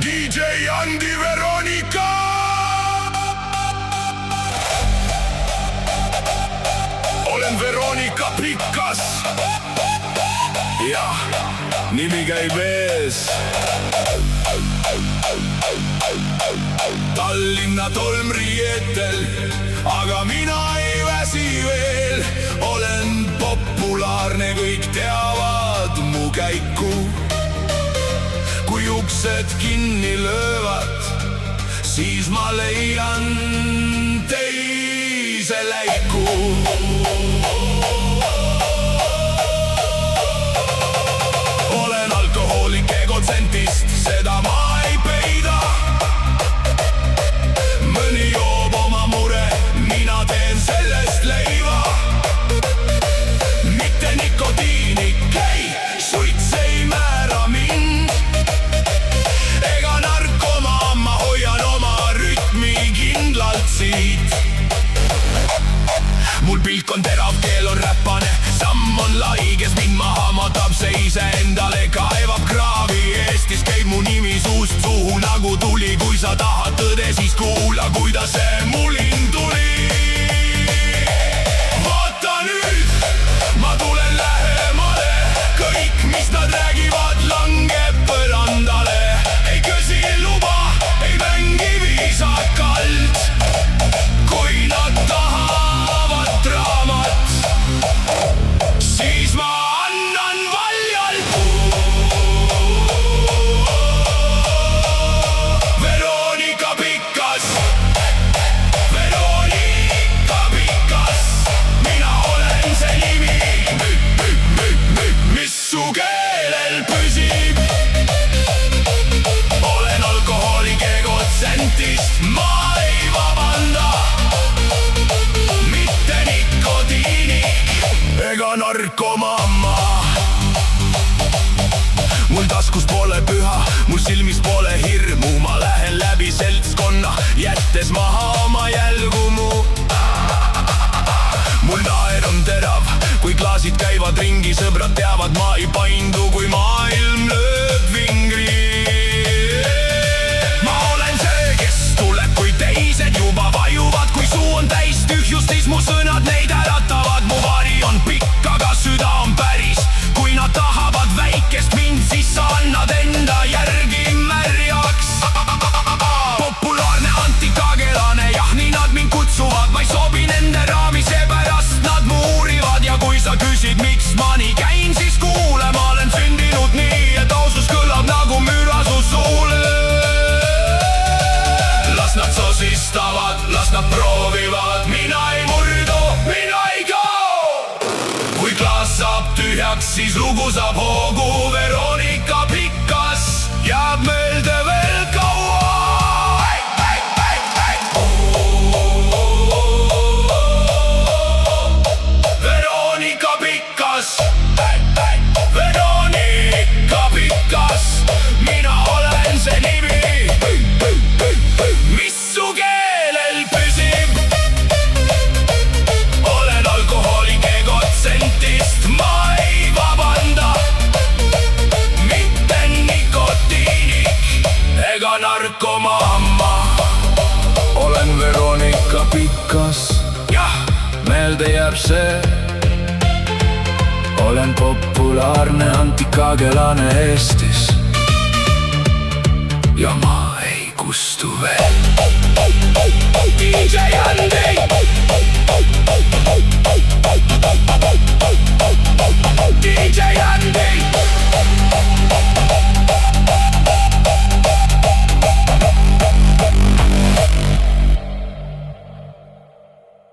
DJ Andi Veronika. Olen Veronika Pikas ja nimi käib ees. Tallinna tolmriietel, aga mina ei väsi veel. Olen populaarne, kõik teavad mu käiku. Kui uksed kinni löövad, siis ma leian teise läiku. Olen alkohoolik egotsentist, seda ma ei peida. Mõni joob oma mure, mina teen sellest leiva. Mitte nikotiini, ei, suits ei määra mind. Ega narkomaan, ma hoian oma rütmi kindlalt siit. Mul pilk on terav, keel on räppane, samm on lai, kes mind maha matab, see ise endale kaevab kraavi. Eestis käib mu nimi suust suhu nagu tuli. Kui sa tahad tõde, siis kuula, kuidas see mulin tuli. Vaata nüüd, ma tulen lähemale. Kõik, mis nad räägivad, langeb põrandale. Ei küsi luba, ei mängi viisakalt. Kui nad tahavad draamat, siis ma annan valjalt. Veronika Pikas, Veronika Pikas, mina olen see nimi, mis su keelel püsib. Olen alkohoolik egotsentist, ma ei vabanda. Mitte nikotiinik ega narkomamma. Mul taskus pole püha, mul silmis pole hirmu. Ma lähen läbi seltskonna, jättes maha oma jälgumu. Mul naer on terav, kui klaasid käivad ringi. Sõbrad teavad, ma ei paindu, kui maailm lööb vingri. Ma olen see, kes tuleb, kui teised juba vajuvad. Kui suu on täis tühjust, siis mu sõnad neid äratavad. Mu vari on pikk, aga süda on päris. Kui nad tahavad väikest mind, siis sa annad enda järgi märjaks. Populaarne antikagelane, jah, nii nad mind kutsuvad. Ma ei sobi nende raami, seepärast nad mu uurivad. Ja kui sa küsid, miks ma nii käin, siis kuule, ma olen sündinud nii, et ausus kõlab nagu müra su suule. Las nad sosistavad, las nad proovivad, mina ei murdu, mina ei kao. Kui klaas saab tühjaks, siis lugu saab hoogu. Veronika Pikas jääb meelde veel kaua. Veronika Pikas, Veronika Pikas, mina olen see nimi, mis su keelel püsib. Olen alkohoolik egotsentist, ma ei vabanda. Mitte nikotiinik ega narkomamma. Olen Veronika Pikas, jah, meelde jääb see. Olen populaarne antikagelane Eestis ja ma ei kustu veel.